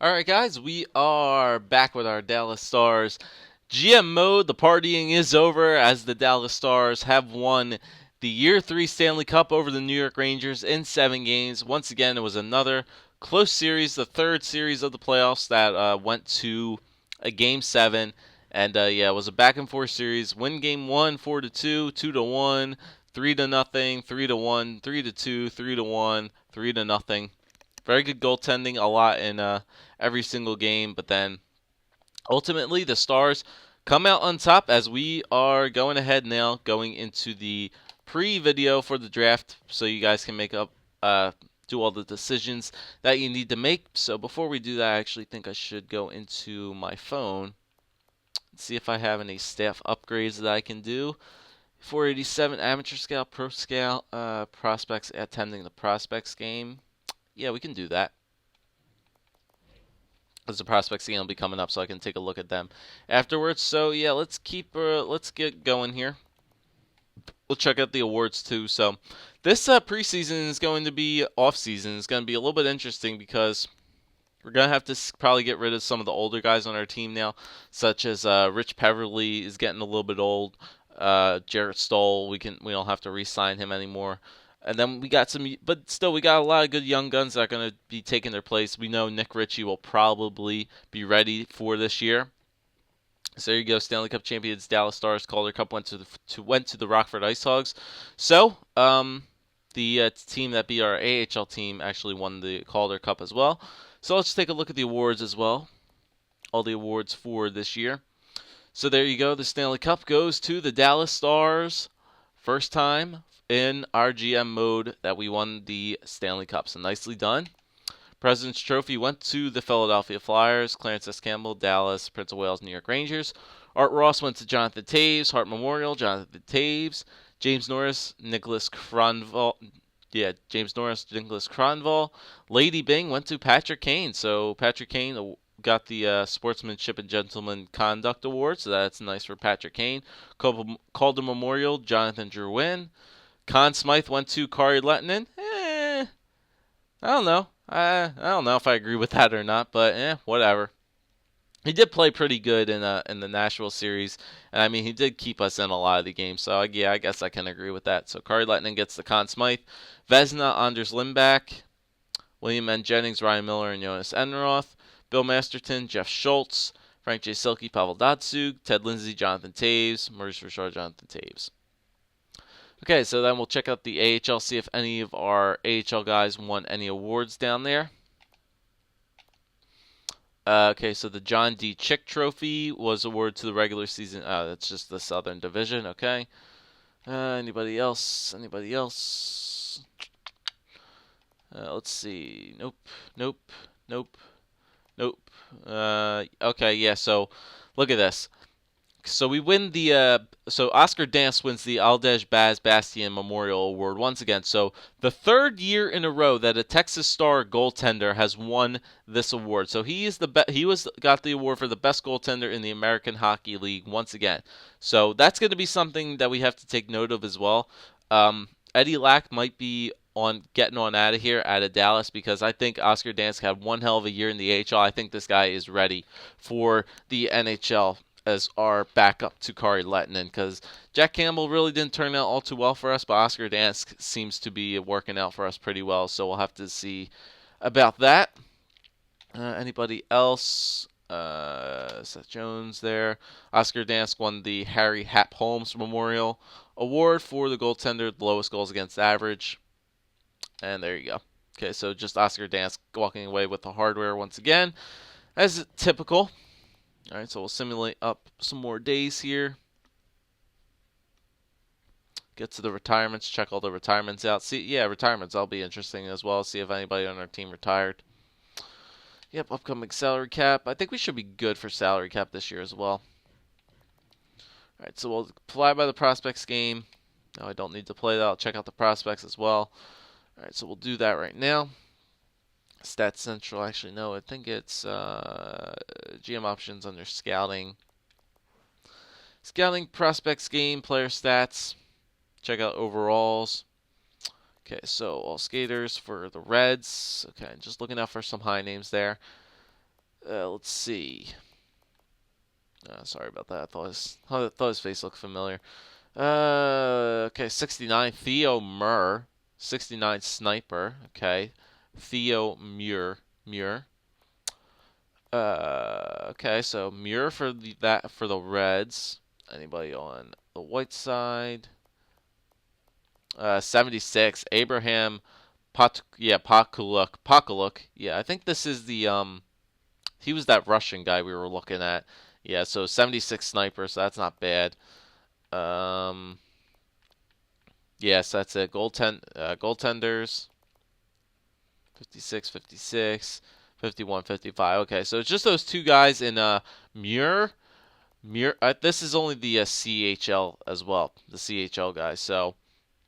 All right, guys, we are back with our Dallas Stars GM mode. The partying is over as the Dallas Stars have won the Year 3 Stanley Cup over the New York Rangers in 7 games. Once again, it was another close series, the third series of the playoffs that went to a Game 7. And yeah, it was a back and forth series. Win Game 1, 4-2, 2-1, 3-0, 3-1, 3-2, 3-1, 3-0. Very good goaltending, a lot in every single game. But then ultimately, the Stars come out on top as we are going ahead now, going into the pre-video for the draft, so you guys can make up, do all the decisions that you need to make. So before we do that, I actually think I should go into my phone and see if I have any staff upgrades that I can do. 487 amateur scout, pro scout, prospects attending the prospects game. Yeah, we can do that. As the prospects game will be coming up, so I can take a look at them afterwards. So yeah, let's get going here. We'll check out the awards too. So this preseason is going to be off season. It's going to be a little bit interesting because we're gonna have to probably get rid of some of the older guys on our team now, such as Rich Peverly is getting a little bit old. Jarrett Stoll, we don't have to re-sign him anymore. And then we got some, but still we got a lot of good young guns that are going to be taking their place. We know Nick Ritchie will probably be ready for this year. So there you go, Stanley Cup champions Dallas Stars. Calder Cup went to the Rockford Ice Hogs. So the team that beat our AHL team actually won the Calder Cup as well. So let's take a look at the awards as well. All the awards for this year. So there you go. The Stanley Cup goes to the Dallas Stars. First time in our GM mode that we won the Stanley Cup. So nicely done. President's Trophy went to the Philadelphia Flyers. Clarence S. Campbell, Dallas, Prince of Wales, New York Rangers. Art Ross went to Jonathan Toews. Hart Memorial, Jonathan Toews. James Norris, Nicholas Kronval. Yeah, James Norris, Nicholas Kronval. Lady Byng went to Patrick Kane. So Patrick Kane got the Sportsmanship and Gentleman Conduct Award, so that's nice for Patrick Kane. Calder Memorial, Jonathan Drouin. Conn Smythe went to Kari Lehtinen. I don't know. I don't know if I agree with that or not, but whatever. He did play pretty good in the Nashville series, and I mean he did keep us in a lot of the games. So yeah, I guess I can agree with that. So Kari Lehtinen gets the Conn Smythe. Vezina, Anders Lindback, William N. Jennings, Ryan Miller, and Jonas Enroth. Bill Masterton, Jeff Schultz, Frank J. Silky, Pavel Datsug, Ted Lindsay, Jonathan Toews, Maurice Richard, Jonathan Toews. Okay, so then we'll check out the AHL, see if any of our AHL guys won any awards down there. Okay, so the John D. Chick Trophy was awarded to the regular season. That's just the Southern Division. Okay. Anybody else? Anybody else? Let's see. Nope. Nope. Nope. Nope. Okay, yeah. So look at this. So we win the so Oscar Dance wins the Aldej Baz Bastian Memorial Award once again. So the third year in a row that a Texas Star goaltender has won this award. So he is got the award for the best goaltender in the American Hockey League once again. So that's going to be something that we have to take note of as well. Eddie Lack might be on getting on out of here out of Dallas because I think Oscar Dansk had one hell of a year in the AHL. I think this guy is ready for the NHL as our backup to Kari Lehtinen because Jack Campbell really didn't turn out all too well for us, but Oscar Dansk seems to be working out for us pretty well, so we'll have to see about that. Anybody else? Seth Jones there. Oscar Dansk won the Harry Hap Holmes Memorial Award for the goaltender, the lowest goals against average. And there you go. Okay, so just Oscar Dansk walking away with the hardware once again, as typical. All right, so we'll simulate up some more days here. Get to the retirements, check all the retirements out. See, yeah, retirements, that'll be interesting as well. See if anybody on our team retired. Yep, upcoming salary cap. I think we should be good for salary cap this year as well. All right, so we'll fly by the prospects game. No, I don't need to play that. I'll check out the prospects as well. All right, so we'll do that right now. Stats Central, actually, no, I think it's GM options under scouting. Scouting, prospects game, player stats. Check out overalls. Okay, so all skaters for the Reds. Okay, just looking out for some high names there. Let's see. Sorry about that. I thought his face looked familiar. Okay, 69, Theo Murr. 69, Sniper. Okay. Theo Muir. Okay, so Muir for the Reds. Anybody on the white side? 76, Abraham Pakuluk. Yeah, I think this is the. He was that Russian guy we were looking at. Yeah, so 76 Sniper, so that's not bad. Um, yes, that's it. Goaltenders 56, 56, 51, 55. Okay, so it's just those two guys in Muir. Muir. This is only the CHL as well, the CHL guys. So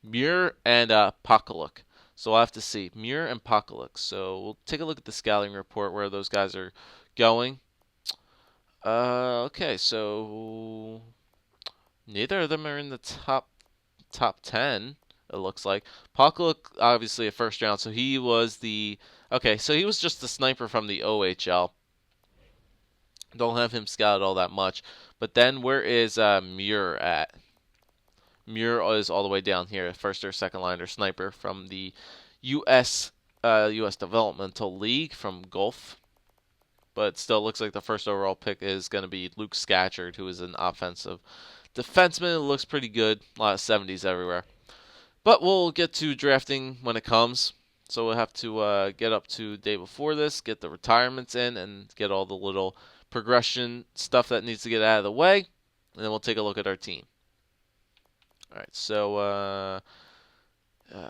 Muir and Pakuluk. So I'll have to see Muir and Pakuluk. So we'll take a look at the scouting report where those guys are going. Okay, so neither of them are in the top 10. It looks like Pakuluk, obviously a first round, so he was the okay. So he was just the sniper from the OHL. Don't have him scouted all that much. But then where is Muir at? Muir is all the way down here, first or second liner sniper from the U.S. U.S. Developmental League from Gulf. But still looks like the first overall pick is going to be Luke Scatchard, who is an offensive defenseman. It looks pretty good. A lot of 70s everywhere. But we'll get to drafting when it comes. So we'll have to get up to the day before this, get the retirements in, and get all the little progression stuff that needs to get out of the way. And then we'll take a look at our team. All right, so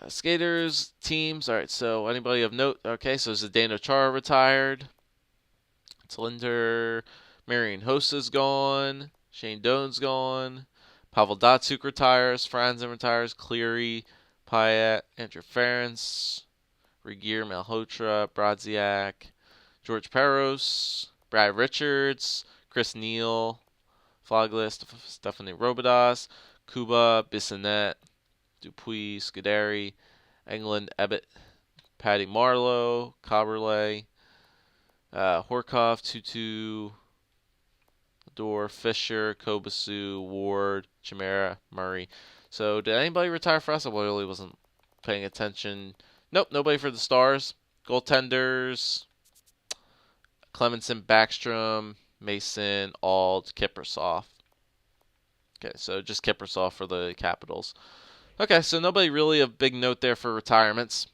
skaters, teams. All right, so anybody of note? Okay, so Zdeno Chara retired. Tlinder, Marian Hosa's gone. Shane Doan's gone. Pavel Datsuk retires. Franzen retires. Cleary, Pyatt, Andrew Ference, Regier, Malhotra, Brodziak, George Peros, Brad Richards, Chris Neal, Floglis, Stephanie Robidas, Kuba, Bissonnette, Dupuis, Scuderi, England, Ebbett, Patty Marlowe, Caberlet, Horkoff, Tutu, Door, Fisher, Kobasu, Ward, Chimera, Murray. So did anybody retire for us? I really wasn't paying attention. Nope, nobody for the Stars. Goaltenders, Clemenson, Backstrom, Mason, Ald, Kiprasov. Okay, so just Kiprasov for the Capitals. Okay, so nobody really of big note there for retirements.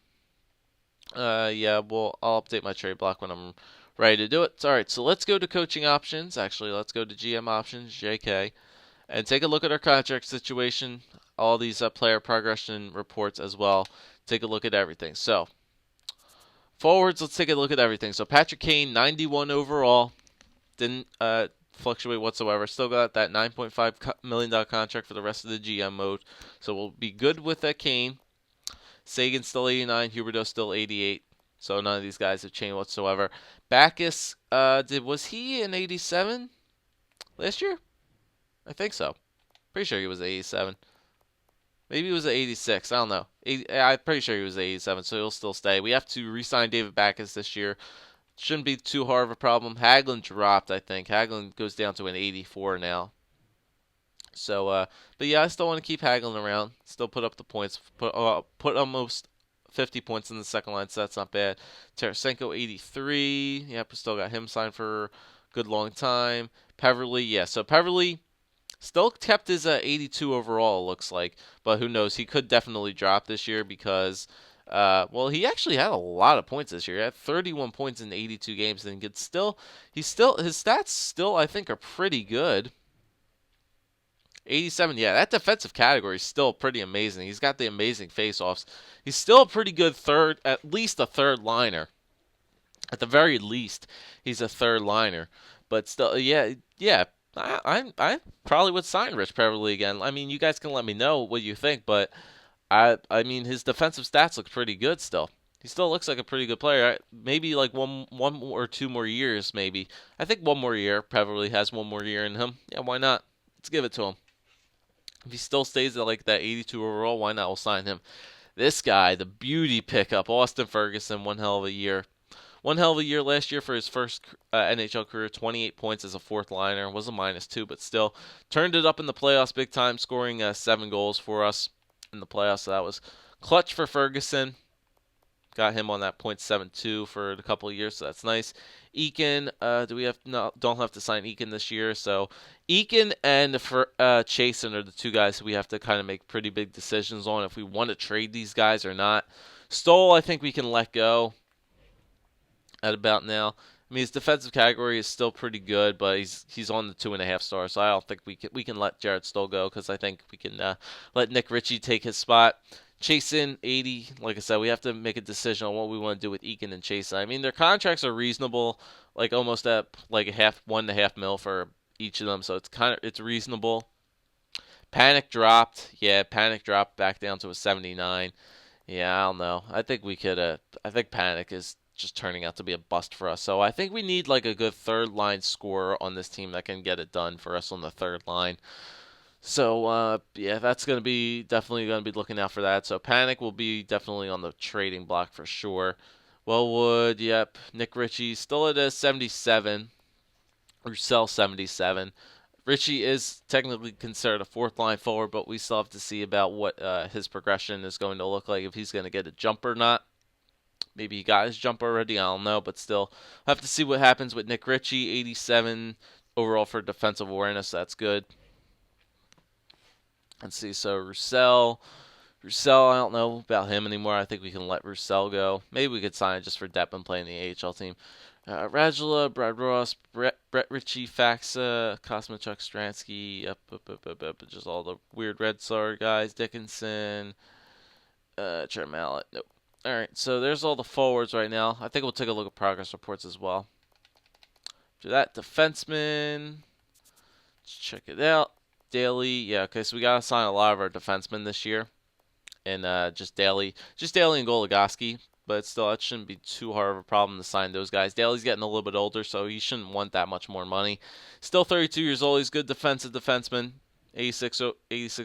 Yeah, well, I'll update my trade block when I'm ready to do it. All right, so let's go to coaching options. Actually, let's go to GM options, JK, and take a look at our contract situation. All these player progression reports as well. Take a look at everything. So, forwards, let's take a look at everything. So, Patrick Kane, 91 overall. Didn't fluctuate whatsoever. Still got that $9.5 million contract for the rest of the GM mode. So, we'll be good with that Kane. Sagan still 89, Huberdeau still 88. So none of these guys have changed whatsoever. Backus, was he an 87 last year? I think so. Pretty sure he was 87. Maybe he was an 86. I don't know. I'm pretty sure he was 87, so he'll still stay. We have to re-sign David Backus this year. Shouldn't be too hard of a problem. Hagelin dropped, I think. Hagelin goes down to an 84 now. So, but yeah, I still want to keep Hagelin around. Still put up the points. Put almost 50 points in the second line, so that's not bad. Tarasenko 83. Yep, still got him signed for a good long time. Peverly, yeah. So Peverly still kept his 82 overall. It looks like, but who knows? He could definitely drop this year because. Well, he actually had a lot of points this year. He had 31 points in 82 games, and his stats still I think are pretty good. 87, yeah, that defensive category is still pretty amazing. He's got the amazing face-offs. He's still a pretty good third, at least a third liner. At the very least, he's a third liner. But still, yeah. I probably would sign Rich Peverly again. I mean, you guys can let me know what you think, but I mean, his defensive stats look pretty good still. He still looks like a pretty good player. Maybe like one or two more years, maybe. I think one more year. Peverly has one more year in him. Yeah, why not? Let's give it to him. If he still stays at like that 82 overall, why not? We'll sign him. This guy, the beauty pickup, Austin Ferguson, one hell of a year. one hell of a year last year for his first NHL career. 28 points as a fourth liner, was a -2, but still turned it up in the playoffs big time, scoring 7 goals for us in the playoffs. So that was clutch for Ferguson. Got him on that .72 for a couple of years, so that's nice. Eakin, do we have no? Don't have to sign Eakin this year, so Eakin and for Chasen are the two guys who we have to kind of make pretty big decisions on if we want to trade these guys or not. Stoll, I think we can let go at about now. I mean, his defensive category is still pretty good, but he's on the 2.5 stars, so I don't think we can let Jared Stoll go because I think we can let Nick Ritchie take his spot. Chasen 80, like I said, we have to make a decision on what we want to do with Eakin and Chasen. I mean, their contracts are reasonable, like almost at like a 1.5 mil for each of them, so it's reasonable. Panic dropped, Panic dropped back down to a 79. Yeah, I don't know. I think we could. I think Panic is just turning out to be a bust for us. So I think we need like a good third line scorer on this team that can get it done for us on the third line. So that's definitely gonna be looking out for that. So Panic will be definitely on the trading block for sure. Wellwood, yep. Nick Ritchie still at a 77. Roussel 77. Ritchie is technically considered a fourth line forward, but we still have to see about what his progression is going to look like, if he's going to get a jump or not. Maybe he got his jump already, I don't know, but still have to see what happens with Nick Ritchie. 87 overall for defensive awareness, that's good. Let's see, so Roussel, I don't know about him anymore. I think we can let Roussel go. Maybe we could sign it just for depth and play in the AHL team. Radula, Brad Ross, Brett Ritchie, Faxa, Kosmachuk, Stransky, just all the weird Red Star guys. Dickinson, Chair Mallet, nope. Alright, so there's all the forwards right now. I think we'll take a look at progress reports as well. After that, defenseman. Let's check it out. Daly, yeah, okay, so we got to sign a lot of our defensemen this year. And just Daly and Goligoski. But still, that shouldn't be too hard of a problem to sign those guys. Daly's getting a little bit older, so he shouldn't want that much more money. Still 32 years old. He's a good defensive defenseman. 86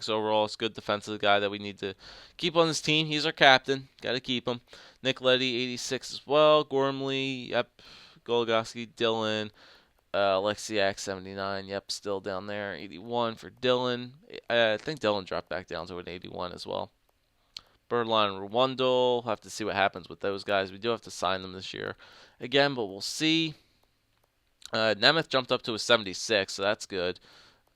overall. It's a good defensive guy that we need to keep on this team. He's our captain. Got to keep him. Nick Leddy, 86 as well. Gormley, yep. Goligoski, Dylan. Alexiak, 79. Yep, still down there. 81 for Dylan. I think Dylan dropped back down to an 81 as well. Birdline and Rwundle. Have to see what happens with those guys. We do have to sign them this year again, but we'll see. Nemeth jumped up to a 76, so that's good.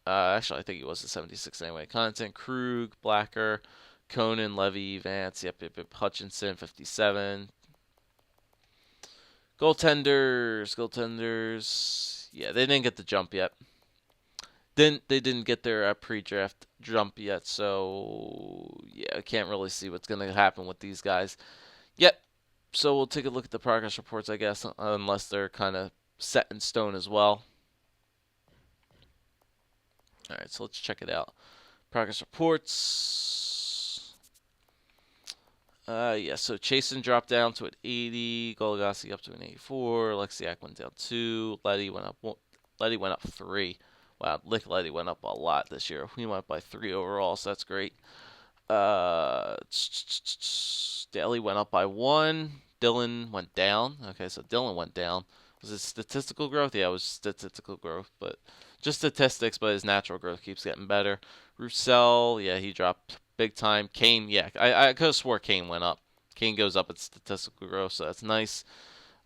Actually, I think he was a 76 anyway. Content, Krug, Blacker, Conan, Levy, Vance, yep. Hutchinson, 57. Goaltenders. Yeah, they didn't get the jump yet. They didn't get their pre-draft jump yet, so yeah, I can't really see what's going to happen with these guys. Yep. So we'll take a look at the progress reports, I guess, unless they're kind of set in stone as well. All right, so let's check it out. Progress reports. So Chasen dropped down to an 80. Goligoski up to an 84. Alexiak went down 2. Leddy went up 3. Wow, Nick Leddy went up a lot this year. He went up by 3 overall, so that's great. Daly went up by 1. Dylan went down. Okay, so Dylan went down. Was it statistical growth? Yeah, it was statistical growth, but just statistics, but his natural growth keeps getting better. Roussel, yeah, he dropped big time. Kane, yeah, I could have swore Kane went up. Kane goes up at statistical growth, so that's nice.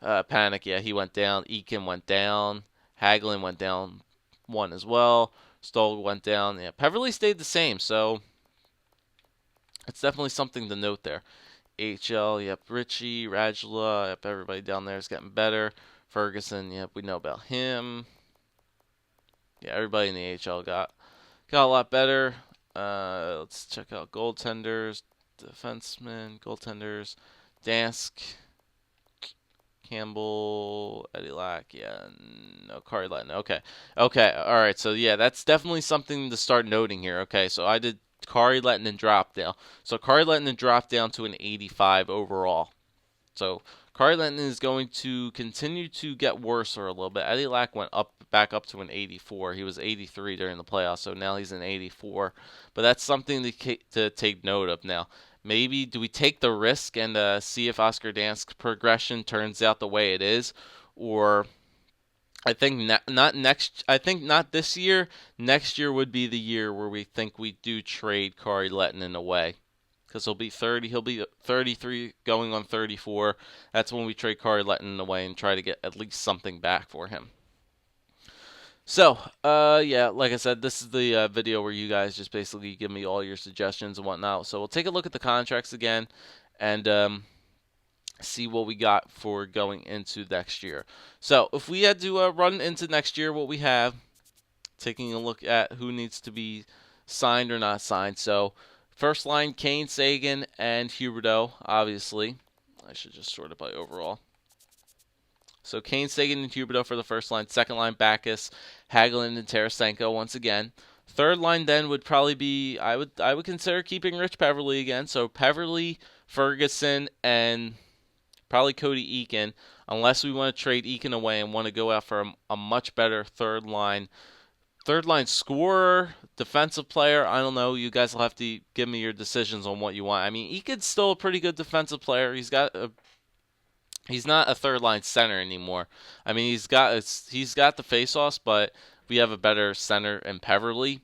Panic, yeah, he went down. Eakin went down. Hagelin went down 1 as well. Stoll went down. Yeah, Peverly stayed the same, so it's definitely something to note there. HL, yep, Ritchie, Radula, yep, everybody down there is getting better. Ferguson, yep, we know about him. Yeah, everybody in the AHL got a lot better. Let's check out goaltenders, defensemen, goaltenders, Dansk, Campbell, Eddie Lack, yeah, no, Kari Letton. Okay, all right, so yeah, that's definitely something to start noting here. Okay, so I did Kari Letton drop down. So Kari Letton dropped down to an 85 overall. So Kari Letton is going to continue to get worse or a little bit. Eddie Lack went back up to an 84. He was 83 during the playoffs, so now he's an 84. But that's something to take note of now. Maybe do we take the risk and see if Oscar Dansk's progression turns out the way it is, or I think not next. I think not this year. Next year would be the year where we think we do trade Kari Lettinen away, because he'll be 30. He'll be 33, going on 34. That's when we trade Kari Lettinen away and try to get at least something back for him. So, yeah, like I said, this is the video where you guys just basically give me all your suggestions and whatnot. So we'll take a look at the contracts again and see what we got for going into next year. So if we had to run into next year, what we have, taking a look at who needs to be signed or not signed. So first line, Kane, Sagan, and Huberdeau, obviously. I should just sort it by overall. So Kane, Sagan, and Huberdeau for the first line. Second line, Backes, Hagelin, and Tarasenko once again. Third line then would probably be, I would consider keeping Rich Peverley again. So Peverley, Ferguson, and probably Cody Eakin, unless we want to trade Eakin away and want to go out for a much better third line scorer, defensive player. I don't know. You guys will have to give me your decisions on what you want. I mean, Eakin's still a pretty good defensive player. He's not a third line center anymore. I mean, he's got the faceoffs, but we have a better center in Peverley.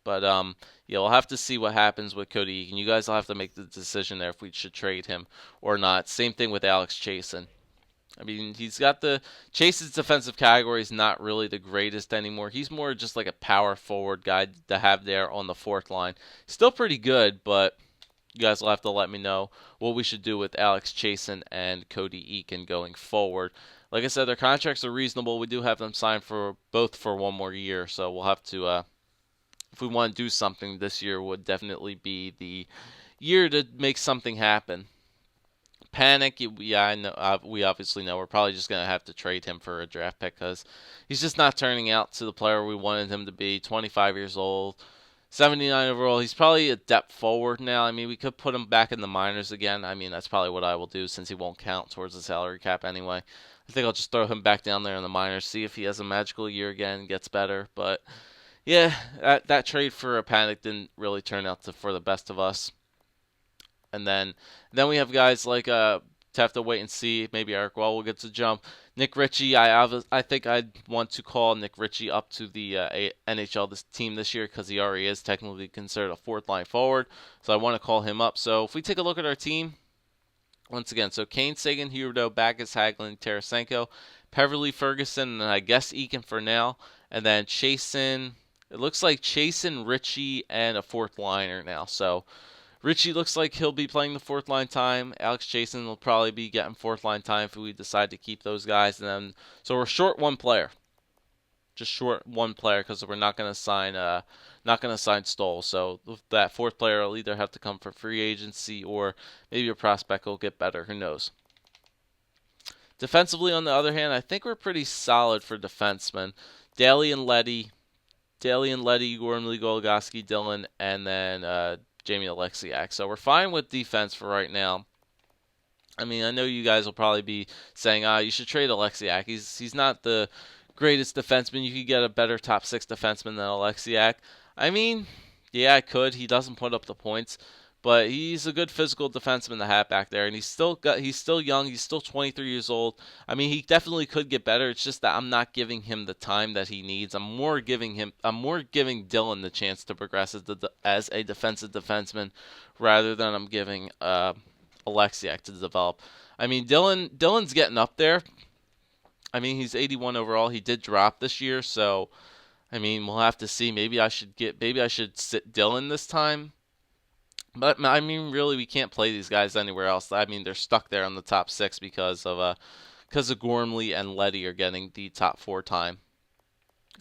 But yeah, we'll have to see what happens with Cody Eakin. You guys will have to make the decision there if we should trade him or not. Same thing with Alex Chasen. I mean, Chasen's defensive category is not really the greatest anymore. He's more just like a power forward guy to have there on the fourth line. Still pretty good, but you guys will have to let me know what we should do with Alex Chasen and Cody Eakin going forward. Like I said, their contracts are reasonable. We do have them signed for both for one more year, so we'll have to, if we want to do something this year, would definitely be the year to make something happen. Panic, yeah, I know. We obviously know we're probably just going to have to trade him for a draft pick because he's just not turning out to the player we wanted him to be. 25 years old, 79 overall. He's probably a depth forward now. I mean, we could put him back in the minors again. I mean, that's probably what I will do since he won't count towards the salary cap anyway. I think I'll just throw him back down there in the minors, see if he has a magical year again, gets better. But yeah, that trade for a Panic didn't really turn out for the best of us. And then we have guys like to have to wait and see. Maybe Eric Wall gets a jump. Nick Ritchie, I think I'd want to call Nick Ritchie up to the NHL team this year because he already is technically considered a fourth line forward. So I want to call him up. So if we take a look at our team, once again, so Kane, Sagan, Huberdeau, Backes, Hagelin, Tarasenko, Peverley, Ferguson, and I guess Eakin for now. And then Chasen. It looks like Chasen, Ritchie, and a fourth liner now. So Ritchie looks like he'll be playing the fourth line time. Alex Chasen will probably be getting fourth line time if we decide to keep those guys. And then, so we're short one player, just short one player because we're not going to sign Stoll. So that fourth player will either have to come from free agency or maybe a prospect will get better. Who knows? Defensively, on the other hand, I think we're pretty solid for defensemen. Daly and Leddy, Gormley, Goligoski, Dillon, and then Jamie Alexiak. So we're fine with defense for right now. I mean, I know you guys will probably be saying, you should trade Alexiak. He's not the greatest defenseman. You could get a better top six defenseman than Alexiak. I mean, yeah, I could. He doesn't put up the points, but he's a good physical defenseman to have back there, and he's still young. He's still 23 years old. I mean, he definitely could get better. It's just that I'm not giving him the time that he needs. I'm more giving Dillon the chance to progress as a defensive defenseman, rather than I'm giving Alexiak to develop. I mean, Dillon's getting up there. I mean, he's 81 overall. He did drop this year, so I mean, we'll have to see. Maybe I should sit Dillon this time. But I mean, really, we can't play these guys anywhere else. I mean, they're stuck there on the top six because of Gormley and Leddy are getting the top four time.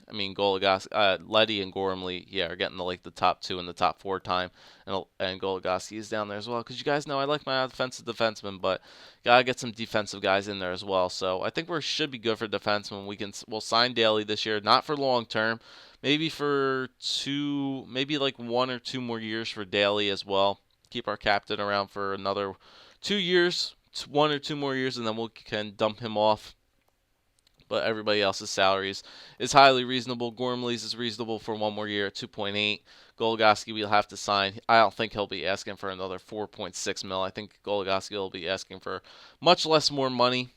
I mean, Leddy and Gormley, yeah, are getting the top two and the top four time, and Goligoski is down there as well. Because you guys know I like my offensive defensemen, but gotta get some defensive guys in there as well. So I think we should be good for defensemen. We'll sign Daly this year, not for long term. Maybe for maybe like 1 or 2 more years for Daly as well. Keep our captain around for another 2 years, 1 or 2 more years, and then we can dump him off. But everybody else's salaries is highly reasonable. Gormley's is reasonable for 1 more year at 2.8. Goligoski we'll have to sign. I don't think he'll be asking for another 4.6 mil. I think Goligoski will be asking for much less more money,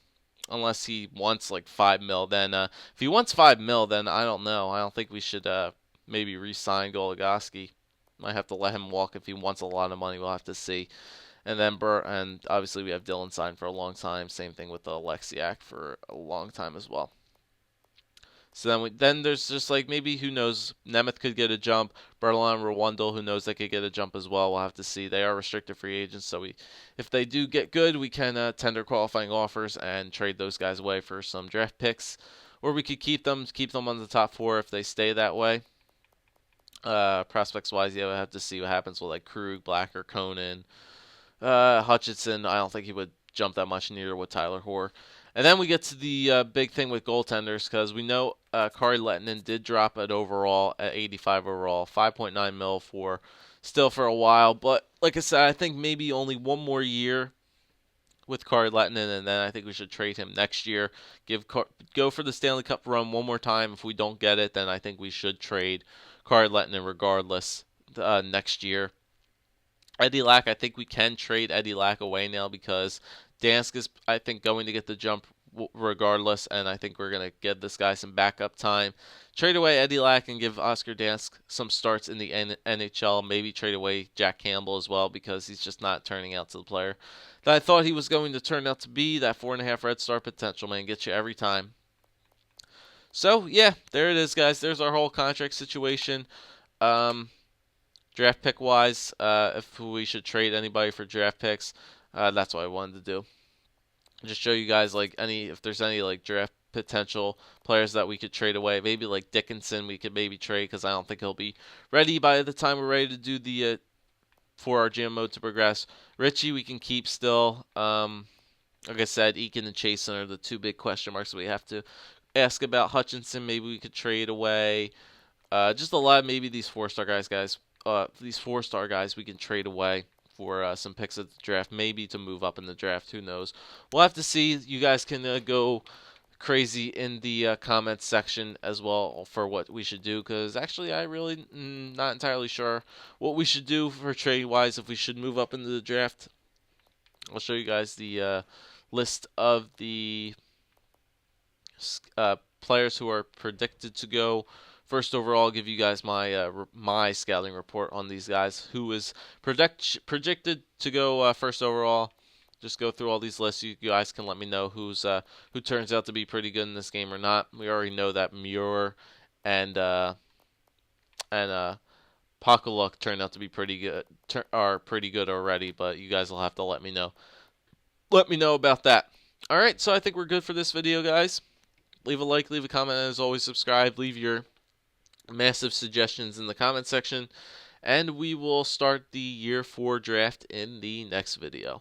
unless he wants like 5 mil. Then if he wants 5 mil, then I don't know. I don't think we should maybe re-sign Goligoski. Might have to let him walk if he wants a lot of money. We'll have to see. And then and obviously we have Dylan signed for a long time. Same thing with Alexiak for a long time as well. So then there's just like maybe who knows, Nemeth could get a jump, Bertolon, Rwandel, who knows, they could get a jump as well. We'll have to see. They are restricted free agents, so if they do get good, we can tender qualifying offers and trade those guys away for some draft picks, or we could keep them on the top 4 if they stay that way. Prospects wise, yeah, we'll have to see what happens with like Krug, Blacker, Conan. Hutchinson, I don't think he would jump that much, neither would Tyler Hoare. And then we get to the big thing with goaltenders, because we know Kari Lehtinen did drop it overall at 85 overall, 5.9 mil for a while. But like I said, I think maybe only one more year with Kari Lehtinen, and then I think we should trade him next year. Go for the Stanley Cup run one more time. If we don't get it, then I think we should trade Kari Lehtinen regardless next year. Eddie Lack, I think we can trade Eddie Lack away now, because Dansk is, I think, going to get the jump regardless, and I think we're going to give this guy some backup time. Trade away Eddie Lack and give Oscar Dansk some starts in the NHL. Maybe trade away Jack Campbell as well, because he's just not turning out to the player that I thought he was going to turn out to be. That 4.5 Red Star potential, man, gets you every time. So, yeah, there it is, guys. There's our whole contract situation. Draft pick wise, if we should trade anybody for draft picks, that's what I wanted to do. Just show you guys like if there's any like draft potential players that we could trade away. Maybe like Dickinson we could maybe trade, because I don't think he'll be ready by the time we're ready to do the for our GM mode to progress. Richie we can keep still. Like I said, Eakin and Chasen are the 2 big question marks we have to ask about. Hutchinson maybe we could trade away. Just a lot. Maybe these 4-star guys. These 4-star guys we can trade away for some picks at the draft, maybe to move up in the draft. Who knows? We'll have to see. You guys can go crazy in the comments section as well for what we should do, because actually I really not entirely sure what we should do for trade wise if we should move up into the draft. I'll show you guys the list of the players who are predicted to go first overall. I'll give you guys my scouting report on these guys. Who is projected to go first overall? Just go through all these lists. You guys can let me know who turns out to be pretty good in this game or not. We already know that Muir and Pakuluk turned out to be pretty good. Are pretty good already, but you guys will have to let me know. Let me know about that. All right, so I think we're good for this video, guys. Leave a like, leave a comment, and as always, subscribe. Leave your massive suggestions in the comment section, and we will start the year 4 draft in the next video.